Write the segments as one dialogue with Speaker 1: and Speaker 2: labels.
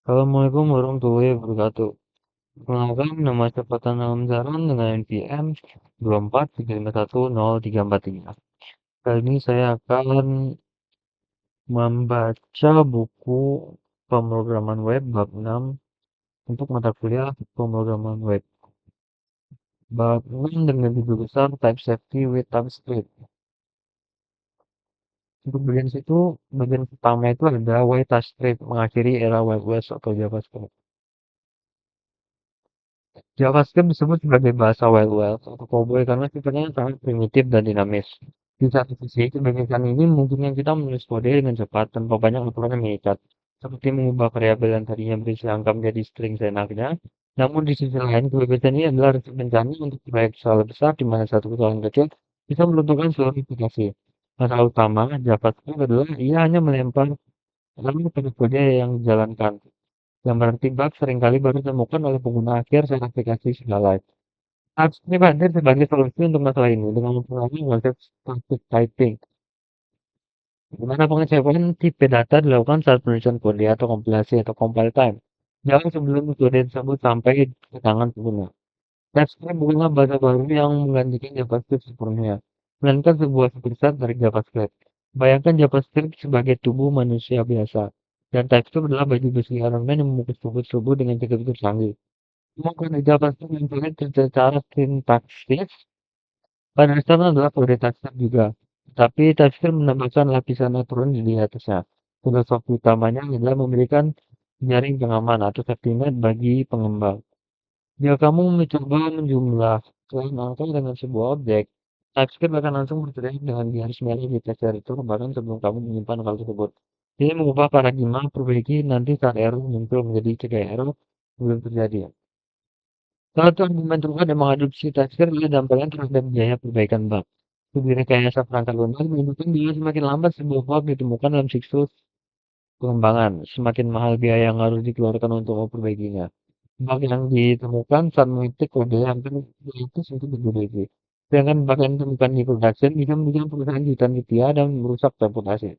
Speaker 1: Assalamualaikum warahmatullahi wabarakatuh. Perkenalkan, nama saya Pratama Amzaran dengan NPM 24351034 Kali ini saya akan membaca buku pemrograman web bab 6 untuk mata kuliah pemrograman web. Bab 6 dengan judul besar Type Safety with TypeScript. Untuk bagian situ, bagian pertama itu ada Why TypeScript mengakhiri era Wild West atau JavaScript. JavaScript disebut sebagai bahasa Wild West atau cowboy karena sifatnya sangat primitif dan dinamis. Di satu sisi, kebanyakan ini memungkinkan kita menulis kode dengan cepat tanpa banyak aturan yang mengikat, seperti mengubah variabel yang tadinya berisi angka menjadi string seenaknya. Namun di sisi lain, kebebasan ini adalah resep bencana untuk proyek skala besar di mana satu kesalahan kecil bisa meruntuhkan seluruh aplikasi. Masalah utama JavaScript adalah ia hanya melempar lalu pada kode yang dijalankan yang berarti bug seringkali baru ditemukan oleh pengguna akhir saat aplikasi sudah live. TypeScript hadir sebagai solusi untuk masalah ini dengan mempengaruhi konsep static typing, di mana pengecekan tipe data dilakukan saat penulisan kode atau kompilasi atau compile time, jauh sebelum kode tersebut sampai ke tangan pengguna. TypeScript bukanlah bahasa baru yang menggantikan JavaScript sepenuhnya, melainkan sebuah subset dari JavaScript. Bayangkan JavaScript sebagai tubuh manusia biasa, dan TypeScript adalah baju besi Iron Man yang membungkus tubuh dengan fitur-fitur canggih. Menggunakan JavaScript yang sulit secara sintaksis, pada dasarnya adalah kode TypeScript juga. Tapi TypeScript menambahkan lapisan aturan di atasnya. Filosofi utamanya adalah memberikan jaring pengaman atau safety net bagi pengembang. Jika kamu mencoba menjumlahkan angka dengan sebuah objek, TypeScript akan langsung berteriak dengan garis merah di text editor bahkan sebelum kamu menyimpan hal tersebut. Ini mengubah paradigma perbaiki nanti saat error muncul menjadi cegah error belum terjadi. Salah satu argumen terkuat yang mengadopsi TypeScript adalah dampaknya terhadap biaya perbaikan bug. Studi rekayasa perangkat lunak menunjukkan bahwa semakin lambat sebuah bug ditemukan dalam siklus pengembangan, semakin mahal biaya yang harus dikeluarkan untuk memperbaikinya. Bug yang ditemukan saat mengetik kode yang akan diitis untuk diperbaiki. Sedangkan bug yang ditemukan di production bisa merugikan perusahaan jutaan rupiah dan merusak reputasi.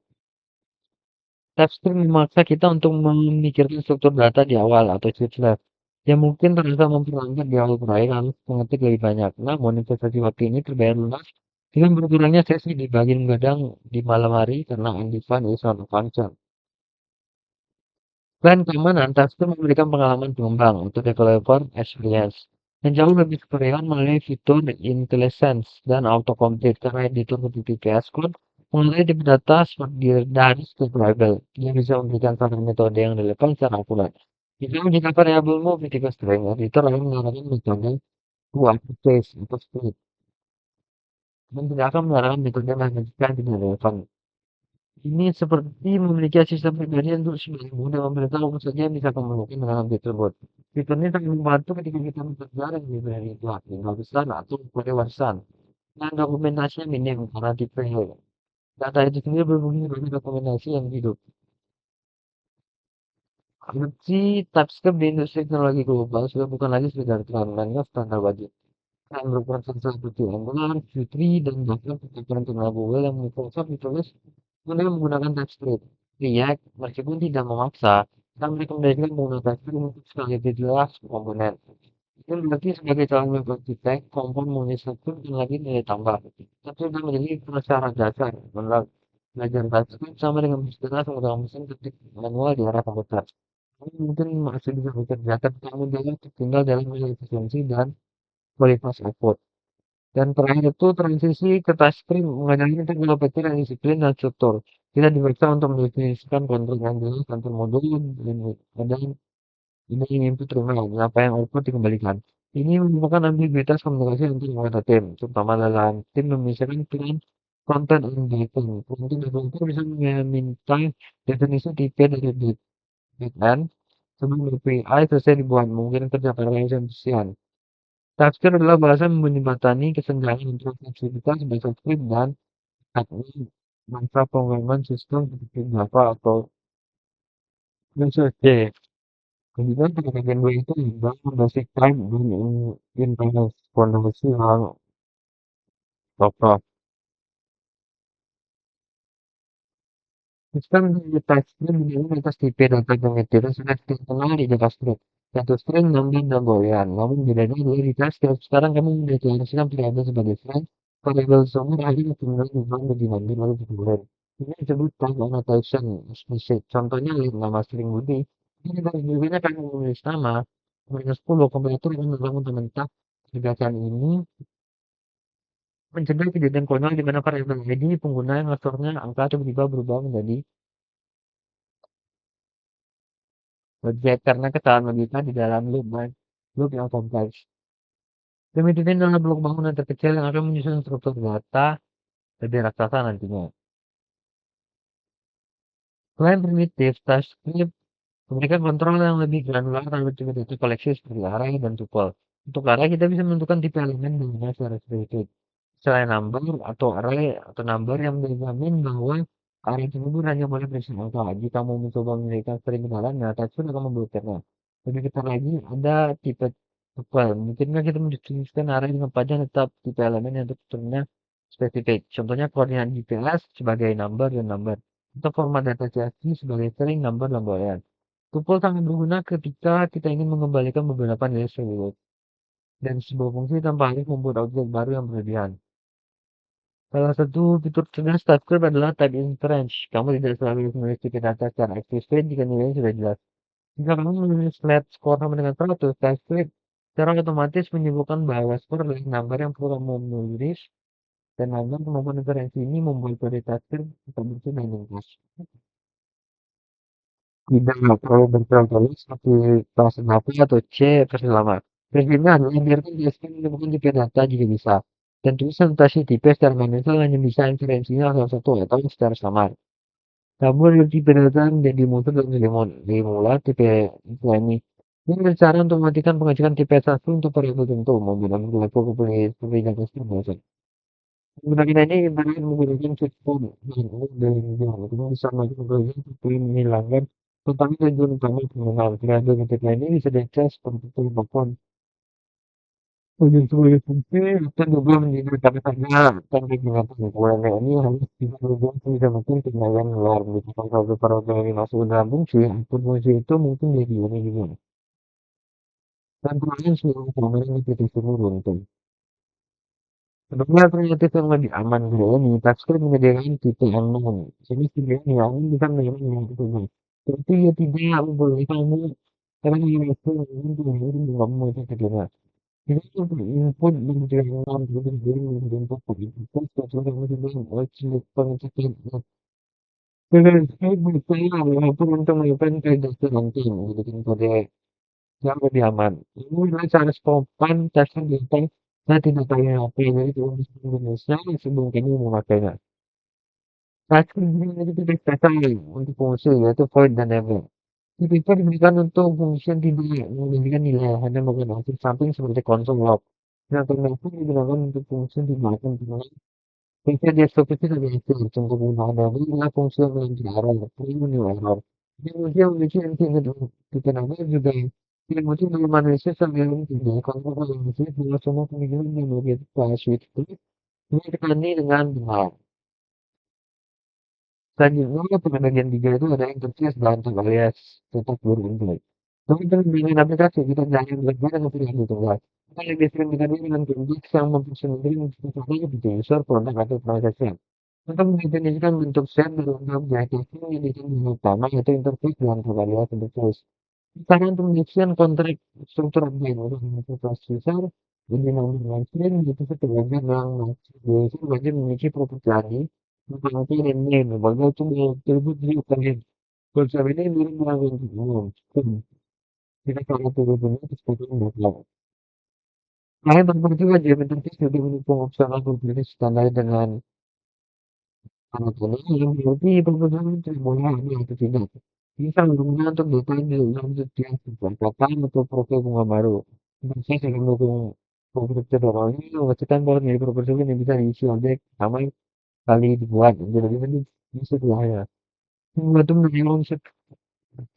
Speaker 1: TypeScript memaksa kita untuk memikirkan struktur data di awal atau shift left, yang mungkin terasa memperlambat di awal proyek harus mengetik lebih banyak. Namun, investasi waktu ini terbayar lunas dengan berkurangnya sesi di bagian begadang di malam hari karena undefined is not a function. Selain keamanan, TypeScript memberikan pengalaman pengembang untuk developer experience yang jauh lebih superior melalui fitur IntelliSense dan autocomplete karena editor seperti VS Code mengenai tipe data seperti dari script variable. Dia bisa memberikan satu metode yang relevan secara akurat. Jika variabelmu tipe string, editor akan menggunakan metode to uppercase atau split dan tidak akan mengarahkan metode yang tidak relevan. Ini seperti memiliki asisten pribadi untuk sebagai mudah memberitahu apa saja yang bisa kamu lakukan dengan update tersebut. Fitur ini sangat membantu ketika kita bekerja dengan library Slack tinggal pesan atau kode warisan. Dan dokumentasinya minim karena tipe data itu sendiri berfungsi sebagai dokumentasi yang hidup. Adopsi TypeScript di industri teknologi global sudah bukan lagi sekedar tren, melainkan standar wajib. Yang merupakan salah seperti Angular, Qt, dan bahkan peraturan internal Google yang Microsoft ditulis dengan menggunakan TypeScript. React, meskipun tidak memaksa, dan merekomendasikan menggunakan TypeScript untuk sekali jelas komponen. Itu berarti sebagai calon web architect, komponen menulis TypeScript dan lagi nilai tambah. Tapi sudah menjadi prasyarat dasar. Belajar TypeScript sama dengan istilah menggunakan mesin ketik manual di era komputer. Kamu mungkin masih bisa bekerja, tapi kamu jangan tertinggal dalam efisiensi dan kualitas output. Dan terakhir itu transisi ke touchscreen mengajarkan kita pola pikir yang disiplin dan struktur. Kita dipaksa untuk mendefinisikan kontrol yang jelas antar modul dan ini input terima apa yang output dikembalikan. Ini merupakan ambiguitas komunikasi antar anggota tim, terutama dalam tim memisahkan peran konten dan backend. Konten developer bisa meminta definisi tipe dari backend sebelum API selesai dibuat, mungkin kerja para yang TypeScript adalah bahasa yang menjembatani kesenjangan antara fleksibilitas bahasa script dan teknik bahasa pemrograman sistem seperti Java atau C. Kemudian pada bagian 2 itu membangun basic type dan interface fondasi yang kokoh. Sistem di touchscreen berdiri atas tipe data geometri sudah terkenal di JavaScript. Satu string nambah dan boolean. Namun bedanya adalah di TypeScript. Sekarang kamu mendeklarasikan variabel sebagai string, variabel sumber hanya tinggal dibilang lebih diambil lalu dikeluarkan. Ini disebut type annotation explicit. Contohnya lihat nama string Budi. Ini dari juga kan menulis nama minus 10 kompilator akan membangun mentah. Kebiasaan ini mencegah kejadian konyol di mana variabel ID pengguna yang ngesornya angka tiba-tiba berubah menjadi objek karena kesalahan logika di dalam loop yang kompleks. Kemudian adalah blok bangunan terkecil yang akan menyusun struktur data lebih raksasa nantinya. Selain primitif, TypeScript memberikan kontrol yang lebih granular terhadap tipe data koleksi seperti array dan tuple. Untuk array, kita bisa menentukan tipe elemen bangunan secara spesifik. Selain number atau array atau number yang menjamin bahwa array tersebut hanya boleh berisi angka. Jika mau mencoba menyelesaikan string kenalan, TypeScript akan membuatnya. Lebih kita lagi, ada tipe tuple. Mungkinkah kita mendefinisikan array dengan panjang tetap tipe elemen yang strukturnya spesifik. Contohnya koordinat GPS sebagai number dan number. Atau format data CSV sebagai string, number, dan boolean. Tuple sangat berguna ketika kita ingin mengembalikan beberapa nilai serius dan sebuah fungsi tanpa harus membuat objek baru yang berlebihan. Salah satu fitur cerdas TypeScript adalah type inference. Kamu tidak selalu harus menulis tipe data secara eksplisit jika nilainya sudah jelas. Jika kamu menulis let score sama dengan 100, TypeScript secara otomatis menyebutkan bahwa skor adalah number yang perlu kamu menulis dan number kemampuan inferensi ini membuat kode TypeScript tetap bersih dan ringkas. Tidak terlalu bertele-tele seperti bahasa Java atau C versi lama. Prinsipnya adalah biarkan DSP menemukan tipe data jika bisa. Dan tulisan notasi tipe secara manual hanya bisa inferensinya salah satu atau secara samar. Namun tipe data menjadi muncul dan dimulai tipe ini. Ini adalah cara untuk mematikan pengajuan tipe satu untuk variabel tertentu, menggunakan perilaku kepribadian tersebut. Menggunakan ini ibarat menggunakan checkpoint dan itu bisa melakukan seperti menghilangkan tetapi tujuan utama penggunaan kreatif ketika ini bisa dicas seperti itu maupun tujuan sebagai fungsi atau juga menjadi kata-kata tanpa digunakan kewenangan ini harus bisa berhubung sebisa mungkin tinggalan luar gitu kalau para ini masuk dalam fungsi atau fungsi itu mungkin jadi ini juga dan kemudian seluruh keamanan itu seluruh itu. Sebenarnya alternatif yang lebih aman gitu ya, di TypeScript menyediakan tipe unknown. Jadi setidaknya kamu bisa menerima yang itu. Tapi ya tidak boleh kamu karena yang itu mungkin itu kamu itu kedua. Jadi untuk input dan juga unknown jadi dari input itu sesuatu yang sudah wajib pengecekan. Jadi saya walaupun untuk melakukan kerja nanti gitu kode yang lebih aman. Ini adalah cara spontan testing data saya tidak tanya apa jadi kalau di Indonesia sebelum kami memakainya. Saat ini kita data untuk fungsi yaitu void dan never. Tipikor diberikan untuk fungsi yang tidak memberikan nilai hanya menggunakan hasil samping seperti konsol log. Nah, ternyata digunakan untuk fungsi yang digunakan dengan fungsi desktop itu lebih hasil contoh penggunaan dari adalah fungsi yang menjadi error, new error. Ini fungsi yang memiliki nanti kita nama juga yang mungkin dalam analisis yang tidak kontrol yang disini adalah semua pemikiran yang begitu suite itu ini ditandai dengan benar. Selanjutnya pada bagian 3 itu ada interface dan alias tetap beruntung. Tapi dengan aplikasi kita jangan belajar dengan pilihan itu kan. Kita lebih sering kita dengan konteks yang mempersulit untuk di user produk atau transaksi. Untuk mendefinisikan bentuk set dan bentuk JSON yang disebut utama yaitu interface dan alias interface. Cara untuk mendefinisikan kontrak struktur objek untuk interface user jadi mengenai itu sebagai yang yaitu wajib memiliki properti tadi mempengaruhi dan name bagai itu tersebut diukur konsep ini mirip dengan umum kita kalau turun ini seperti ini lain berarti wajib menentukan sudah mendukung opsional publik standar dengan alat ini yang berarti perbedaan tidak boleh ada atau tidak bisa menggunakan untuk data yang lanjut yang kata atau profil bunga baru saya akan mendukung profil terbaru ini memastikan bahwa nilai proporsi ini bisa diisi objek sama kali dibuat jadi ini bisa ya membantu mengenai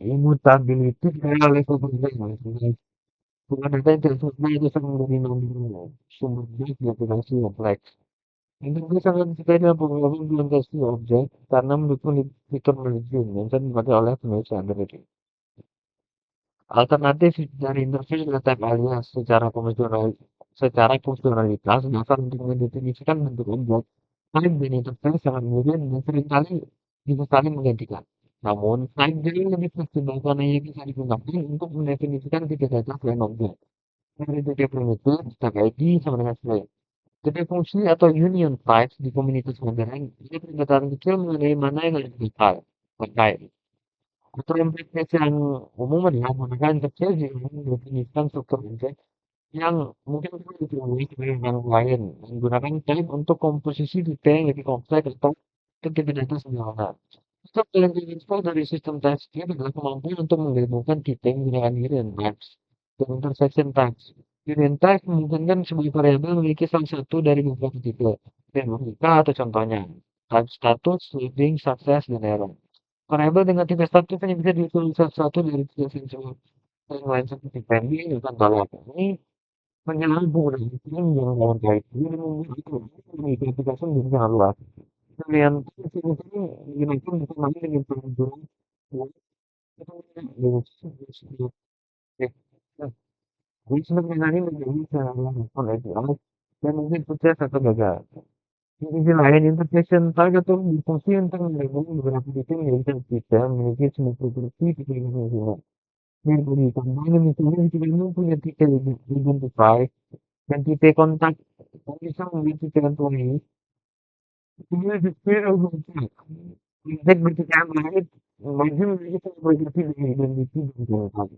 Speaker 1: immutability adalah level penting bukan data yang tidak sesuai itu sama dari nomor sumber data di aplikasi kompleks Untuk gue sangat suka dengan penggunaan implementasi objek karena mendukung fitur manajemen yang kan dipakai oleh penulis Android. Alternatif dari interface data type alias secara fungsionalitas dasar untuk mendefinisikan bentuk objek, type dan interface sangat mudah dan seringkali bisa saling menggantikan. Namun, type jauh lebih fleksibel karena ia bisa digunakan untuk mendefinisikan tipe data selain objek. Dari tipe primitif, type ID sama dengan string. Tipe fungsi atau union types di komunitas modern, ini perbedaan kecil mengenai mana yang harus dipakai. Atau implementasi yang umum adalah menggunakan kecil yang mendefinisikan struktur objek yang mungkin perlu ditemui sebagai yang lain. Menggunakan type untuk komposisi tipe yang lebih kompleks atau untuk tipe data sederhana. Untuk yang prinsipal dari sistem TypeScript adalah kemampuan untuk menggabungkan tipe menggunakan hidden types dan intersection types. Hidden type memungkinkan sebuah variabel memiliki salah satu dari beberapa tipe. Dan logika atau contohnya, type status, loading, success, dan error. Variabel dengan tipe status hanya bisa ditulis satu dari tiga sensor yang lain seperti pending dan tolak. Ini mengenal penggunaan yang dalam kait ini dan membuat itu memiliki aplikasi menjadi sangat luas. Pilihan ini digunakan bersama dengan pengguna jadi sebenarnya menjadi salah satu API dan mungkin sukses atau gagal. Di sisi lain, intersection tag atau berfungsi untuk menggabungkan beberapa titik menjadi satu titik memiliki semua properti titik yang sama. Memberi tambahan misalnya jika kamu punya titik identify dan titik kontak, kamu bisa membuat titik employee. Kemudian display objek. Objek bertitik lain, maju memiliki semua properti dengan identity dan kontak.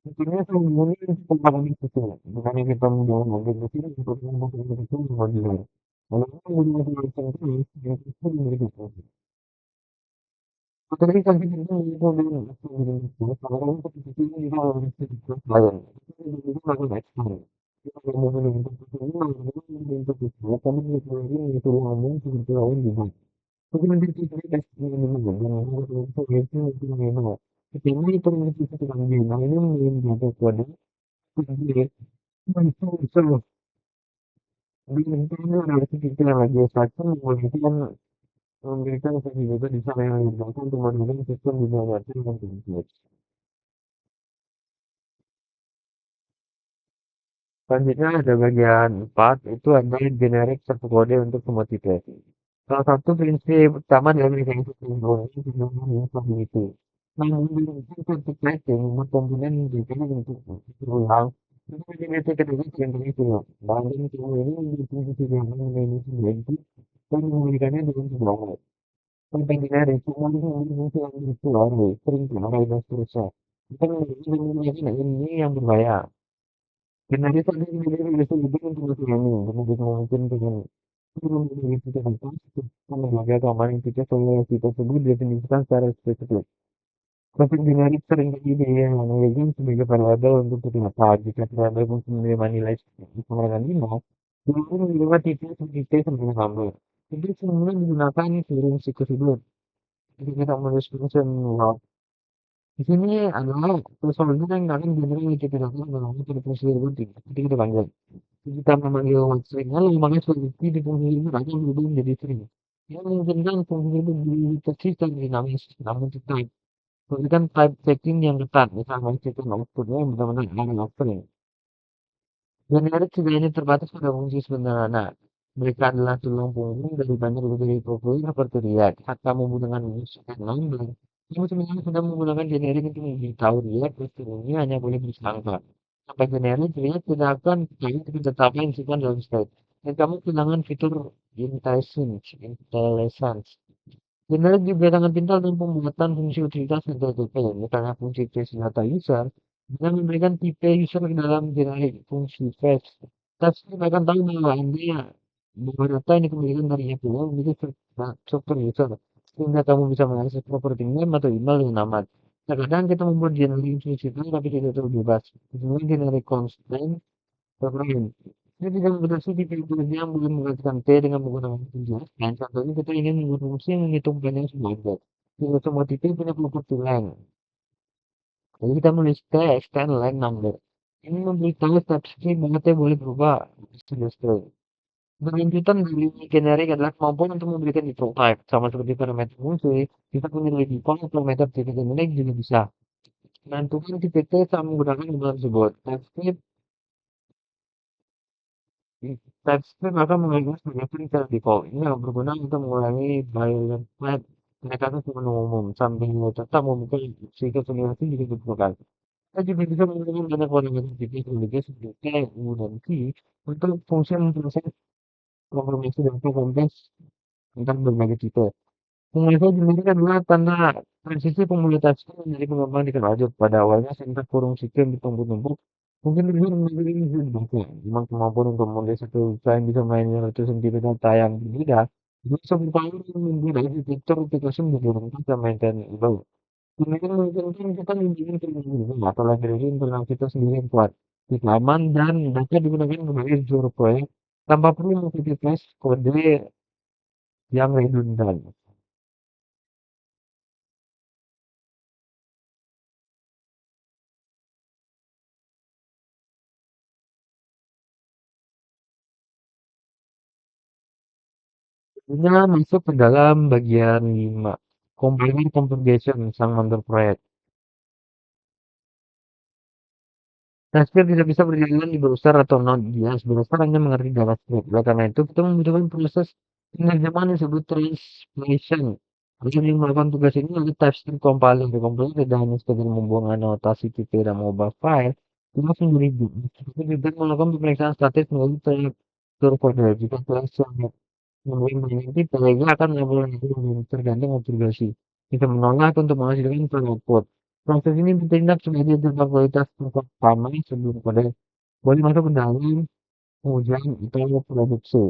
Speaker 1: Sebenarnya sembunyi untuk paling kecil, bukannya kita menggunakan objek kecil untuk membuat objek kecil menjadi kalau kita menggunakan objek kecil, yang kecil menjadi kecil. Tetapi kan kita menggunakan objek kecil, kalau untuk kecil kita harus kecil lain. Kita melakukan ekspor. Kita menggunakan objek kecil, menggunakan objek kecil, kami lagi mengatur umum seperti lain juga. Mungkin nanti kita tes ini dan membuat objek kecil untuk mengenal. Kita ini perlu kita ketahui. Nah ini menjadi kode. Jadi, so bintangnya dari titik yang lagi satu memberikan fasilitas di sana yang digunakan untuk menggunakan sistem di bawah yang kompleks. Selanjutnya ada bagian 4, itu ada generik satu kode untuk semua tipe. Salah satu prinsip utama dari mekanisme teknologi adalah usability. Namun, untuk tracking, komponen biasanya untuk berulang. Itu menjadi kategori yang begitu. Bahkan semua ini menjadi fungsi yang menjadi dan memberikannya dengan sebuah web. Konten generik, semua ini memiliki yang virtual, sering dipakai dan seterusnya. Kita menggunakan ini yang berbahaya. Generik tadi menjadi lebih untuk ini, lebih mungkin dengan menjadi titik atas, menjaga keamanan titik solusi tersebut definisikan secara spesifik. Topik generik sering terjadi yang menjadikan sebagai variabel untuk beberapa jika variabel menerima nilai sama dengan 5, kemudian menerima titik seperti T sampai sambung. Itu semua menggunakan turun siklus hidup. Jadi kita menulis function log. Di sini adalah persoalannya yang akan generate kita lakukan melalui pada fungsi routing. Jadi kita panggil. Kita memanggil string, lalu memanggil seperti di fungsi ini akan berubah menjadi string. Yang memungkinkan fungsi itu dideteksi secara dinamis, namun tetap memberikan type checking yang ketat, misalnya sistem outputnya yang benar-benar ada offering. Generik tidak hanya terbatas pada fungsi sederhana. Mereka adalah tulang punggung dari banyak library profil seperti React. Saat kamu menggunakan React Lambda, kamu sebenarnya sudah menggunakan generik untuk memberitahu React ini hanya boleh bersangka. Sampai generik, React tidak akan tahu tidak apa yang disimpan dalam state. Dan kamu kehilangan fitur intelligence. Generik juga sangat pintar dalam pembuatan fungsi utilitas dan TTP. Misalnya fungsi trace data user dengan memberikan tipe user ke dalam generik fungsi fetch. Tapi akan tahu bahwa bahwa data ini kembalikan dari API memiliki struktur user. Sehingga kamu bisa mengakses property name atau email dengan aman. Terkadang kita membuat generik fungsi itu tapi tidak terlalu bebas. Misalnya generik constant Lain. Ini tidak membatasi tipe-tipenya yang boleh menggantikan T dengan menggunakan penjelasan. Dan contohnya kita ingin membuat fungsi yang menghitung panjang sebuah objek. Jika semua tipe punya properti length. Jadi kita menulis T extend length number. Ini memberitahu step string bahwa T boleh berubah. Sudah string. Berlanjutan dari generik adalah kemampuan untuk memberikan info type, sama seperti parameter fungsi, kita punya lebih parameter titik generik juga bisa. Menentukan titik T saat menggunakan jumlah tersebut. TypeScript akan mengalihkan sebagai filter default. Ini yang berguna untuk mengurangi boilerplate pendekatan ke menu umum, sambil tetap membuka situs simulasi jika diperlukan. Kita juga bisa menggunakan banyak parameter titik sebagai seperti T, U, dan Q untuk fungsi memproses informasi data kompleks tentang berbagai tipe. Penguasa generik adalah tanda transisi pemulihan menjadi pengembang tingkat lanjut. Pada awalnya sintak kurung sistem ditumpuk-tumpuk, mungkin lebih menjadi bisa dibaca. Memang kemampuan untuk menulis satu desain bisa mainnya ratusan tipe data yang berbeda. Bisa berpengaruh membuat arsitektur aplikasi menjadi lengkap dan maintain itu. Kemudian memungkinkan kita membuat terhubung atau library internal kita sendiri yang kuat, kita aman dan dapat digunakan sebagai juru proyek tanpa perlu mengcopy-paste kode yang redundant. Sebenarnya masuk ke dalam bagian 5, Compiler Configuration sang mentor proyek. Shakespeare tidak bisa berjalan di browser atau Node.js. Browser hanya mengerti JavaScript. Oleh karena itu, kita membutuhkan proses penerjemahan yang disebut translation. Untuk yang melakukan tugas ini ada TypeScript compiler. Compiler tidak hanya sekedar membuang anotasi tipe dan mobile file, kita harus menjadi kita juga melakukan pemeriksaan statis melalui struktur kode. Jika kelas yang nanti PLG akan melakukan itu tergantung obligasi. Kita menolak untuk menghasilkan file output. Proses ini bertindak sebagai jadwal kualitas pertama sebelum kode boleh masuk ke dalam pengujian atau produksi.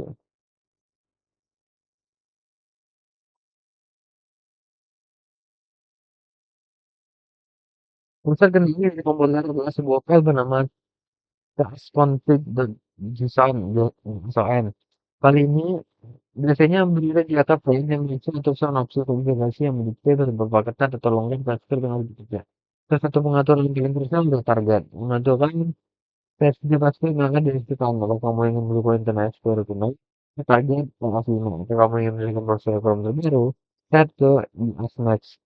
Speaker 1: Proses kendali dari komponer adalah sebuah file bernama config.json. Kali ini biasanya berada di atas file yang berisi utusan opsi konfigurasi yang mendikte beberapa ketat atau longgar transfer dengan bekerja. Salah satu pengaturan yang paling krusial adalah target. Menentukan versi JavaScript yang akan diaktifkan. Kalau kamu ingin melakukan Internet Explorer tunai, target yang aslinya. Jika kamu ingin melakukan browser Chrome terbaru, set ke as next.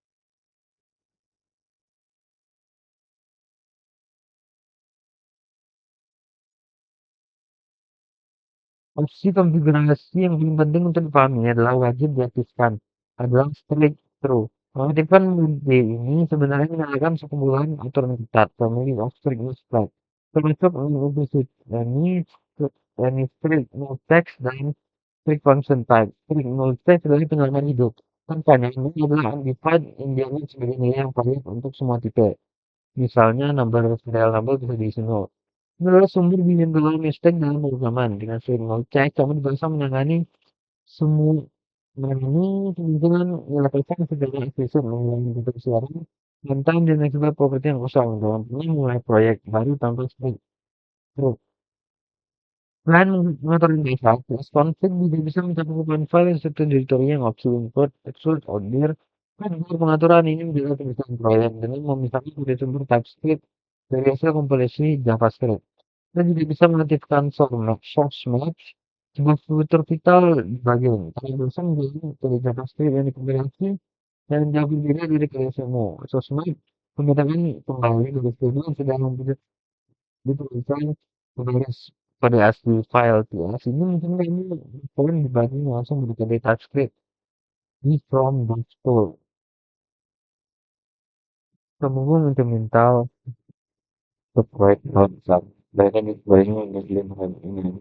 Speaker 1: Opsi konfigurasi yang paling penting untuk dipahami adalah wajib diaktifkan adalah strict true. Mengaktifkan mode ini sebenarnya menyalakan sekumpulan aturan ketat, family of strict no flag, termasuk implicit, ini strict no text dan strict function type. Strict no text adalah penyelaman hidup. Tanpanya ini adalah undefined yang sebagai nilai yang valid untuk semua tipe. Misalnya, number serial number bisa diisi nol. Ini adalah sumber bimbingan mistake dalam pemrograman. Dengan sering check, kamu bisa semua menangani kemungkinan melakukan segala efisien mengulangi bentuk suara, tentang dan akibat properti yang kosong dalam memulai proyek baru tanpa script. Terus, selain mengatur data, config juga bisa mencakup file yang seperti directory yang opsi import, export, order, dan juga pengaturan ini menjadi kebiasaan proyek dengan memisahkan dari sumber TypeScript dari hasil kompilasi JavaScript. Dan juga bisa mengaktifkan source map sebuah fitur vital di bagian. Kalau bisa menjadi dari JavaScript yang dikompilasi dan jauh berbeda dari kreasimu. Source map membedakan kembali dari studio yang sedang dituliskan kembali pada asli file TS. Ini mungkin kamu poin dibanding langsung dari TypeScript di from the store. Kemudian untuk mental proyek WhatsApp. Bahkan di proyeknya yang ini.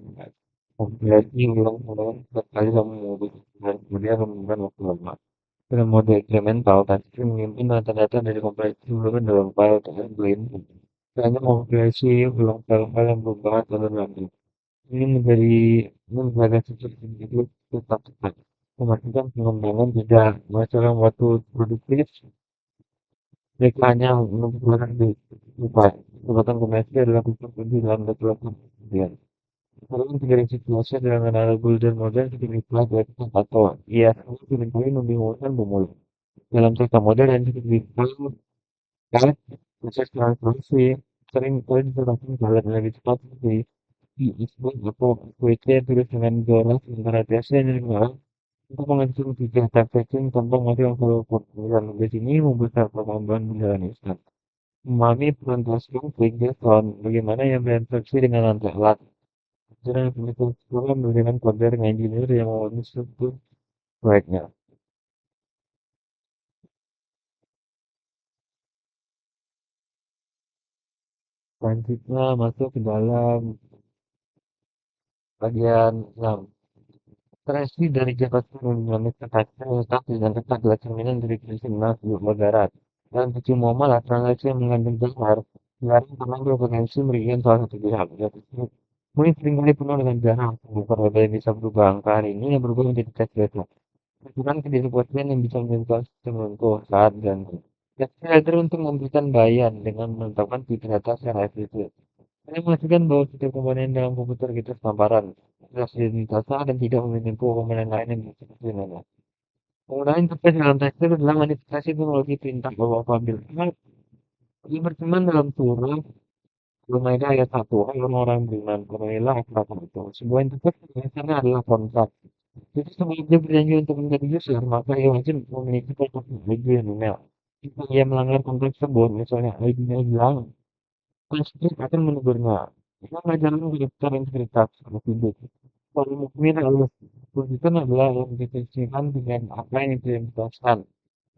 Speaker 1: Berarti ulang-ulang sekali kamu membutuhkan kemudian menggunakan waktu lama. Dalam mode eksperimental, Touchscreen menyimpan data-data dari kompresi sebelumnya dalam file TXLin. Hanya mengkompilasi ulang file-file yang berubah atau lagi. Ini menjaga situs itu tetap cepat. Memastikan pengembangan tidak menghasilkan waktu produktif. Mereka hanya mempergunakan di upah. Kekuatan komersial adalah khusus di dalam development. Dalam integrasi situasi dengan analog golden model seperti cloud website atau IaaS seringkali membingungkan pemula. Dalam cerita model yang seperti cloud, proses transformasi sering kali diserahkan jalan yang lebih cepat seperti disebut atau WC tulis dengan jelas sementara biasanya dari bawah untuk mengatur kegiatan tracking tanpa mengatur yang perlu dan di sini membesar kemampuan berjalan instan. Memahami peran tasking, soal bagaimana yang berinteraksi dengan lantai alat. Cara penghitung skala menggunakan kode dengan engineer yang memahami struktur proyeknya. Selanjutnya masuk ke dalam bagian 6. Transisi dari Jakarta mengalami kekacauan letak dan ketat adalah cerminan dari kondisi Teluk Barat. Dalam tujuh momen, transaksi yang mengandung dasar, dilarang karena berpotensi merugikan salah satu pihak. Mungkin seringkali penuh dengan jarang, beberapa yang bisa berubah angka hari ini yang berubah menjadi tes besok. Aturan ketidakpastian yang bisa menyebabkan sistem runtuh saat ganti. Filter untuk memberikan bayan dengan menetapkan fitur data secara efisien. Ini memastikan bahwa setiap komponen dalam komputer kita semparan, jelas identitasnya dan tidak memiliki komponen lain yang seperti dengannya. Penggunaan interface dalam tekstur adalah manifestasi teknologi perintah bahwa apabila ini berteman dalam surah Al-Maidah ayat 1, hai orang-orang beriman, penuhilah aturan itu. Sebuah interface biasanya adalah kontrak. Jadi sebelum dia berjanji untuk menjadi user, maka ia wajib memiliki kontrak ID yang email. Jika ia melanggar kontrak tersebut, misalnya ID-nya hilang, Konflik akan menegurnya. Kita mengajarkan kehidupan integritas hidup. Kalau mukmin harus tunjukkan adalah yang disesuaikan dengan apa yang diimplementasikan.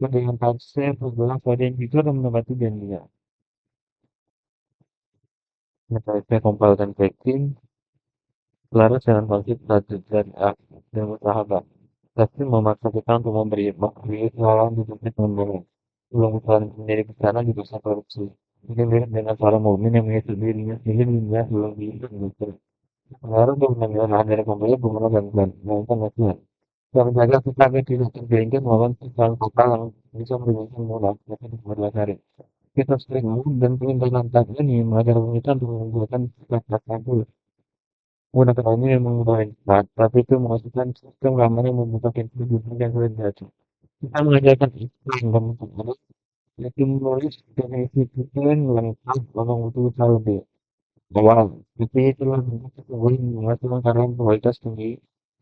Speaker 1: Dengan konsep adalah pada yang jujur dan menepati janjinya. Mekanisme compile dan packing selaras dengan konsep tajud dan dan bersahabat. Tapi memaksa kita untuk memberi kesalahan di tempat membangun. Ulang kesalahan menjadi bencana juga bisa korupsi. Mungkin mirip dengan seorang mukmin yang mengatur dirinya sendiri hingga belum dihitung. Pengaruh pembelajaran dari pembeli pengguna dan melakukan latihan. Yang menjaga kita agar tidak tergelincir melawan kesalahan fatal yang bisa merugikan moral mereka di kemudian hari. Kita sering dan pengindahan tadi ini mengajar kita untuk membuatkan sikap kabul. Menggunakan ini yang mengubah cepat, tapi itu menghasilkan sistem keamanan yang membuka pintu kehidupan yang sudah jatuh. Kita mengajarkan Islam dan ada yaitu menulis definisi tujuan lengkap memang butuh usaha lebih. Awal, tapi itulah bentuk kesungguhan menghasilkan karya kualitas tinggi,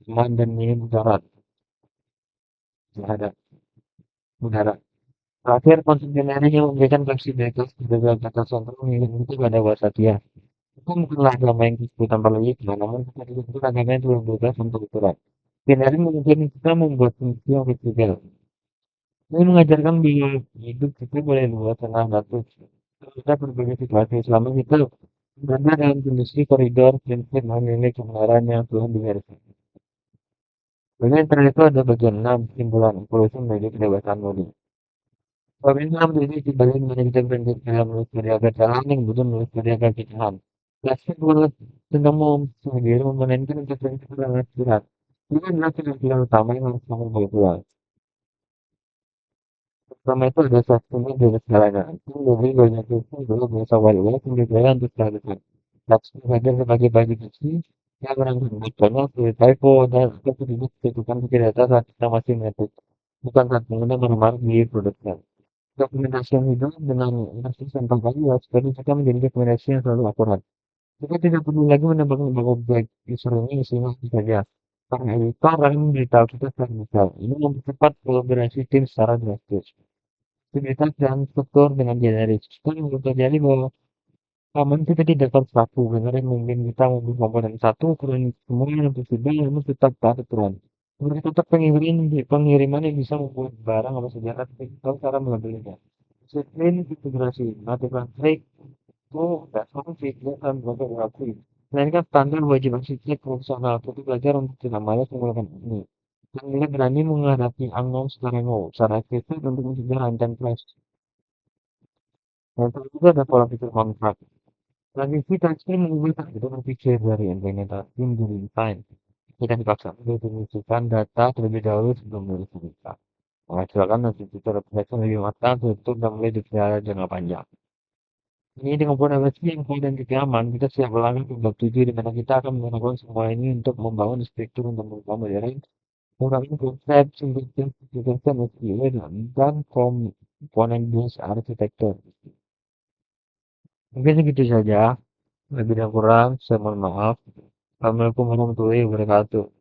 Speaker 1: aman dan minim mudarat. Terhadap udara. Terakhir, konsep generik yang memberikan fleksibilitas kepada kata sentral itu pada wasatiyah. Itu bukanlah agama yang disebut tanpa logika, namun kita disebut agama yang telah bebas untuk ukuran. Generik memungkinkan kita membuat fungsi yang fleksibel. Ini mengajarkan bahwa hidup kita boleh luas tenang batus. Kita berbagai situasi selama kita berada dalam kondisi koridor prinsip memiliki kebenaran yang telah digariskan. Bagian terakhir itu ada bagian 6, kesimpulan evolusi menuju kebebasan murni. Pemerintah menjadi dibalik mana kita berhenti dalam menulis agak jalan yang butuh menulis agak kitahan. Plastik boleh tentang mau sendiri memainkan untuk prinsip dan istirahat. Ini adalah pilihan utama yang harus kamu bawa pulang. Pertama itu ada satunya dari segalanya. Itu dari banyak itu adalah bahasa wali-wali yang dibayar untuk segalanya. Plastik ada sebagai bagi kecil yang merangkul banyak dari typo dan sedikit ketukan tidak data saat kita masih metik. Bukan saat pengguna menemar di produknya. Dokumentasi yang hidup dengan basis tentang ya, seperti kita menjadi dokumentasi yang selalu akurat. Kita tidak perlu lagi menambahkan bahwa objek user ini isinya apa saja. Karena itu akan memberitahu kita secara detail. Ini mempercepat kolaborasi tim secara drastis. Aktivitas dan struktur dengan generis. Kita juga terjadi bahwa aman kita tidak harus satu. Benar mungkin kita membuat komponen satu, kemudian semua yang berbeda, namun tetap ada aturan. Mereka tetap pengiriman yang bisa membuat barang apa saja, tapi kita tahu cara melabelinya. Disiplin integrasi, melakukan trik, itu dasar fitur dan fotografi. Melainkan standar wajib arsitek profesional untuk belajar untuk tidak malas menggunakan ini. Dan kita berani menghadapi unknown secara nol, secara efektif untuk mencegah rancangan crash. Dan juga ada pola pikir kontrak. Transisi tasking mengubah kita berpikir dari implementasi menjadi desain. Kita dipaksa mendefinisikan data terlebih dahulu sebelum menulis cerita. Menghasilkan hasil fitur refleksi lebih matang, tertutup dan mulai dipelihara jangka panjang. Ini dengan fondasi yang kuat dan juga aman, kita siap melangkah ke bab 7 di mana kita akan melakukan semua ini untuk membangun struktur untuk membangun modern, menggunakan konsep, simplifikasi, dan komponen based architecture. Mungkin segitu saja. Lebih dan kurang, saya mohon maaf. Assalamualaikum warahmatullahi wabarakatuh.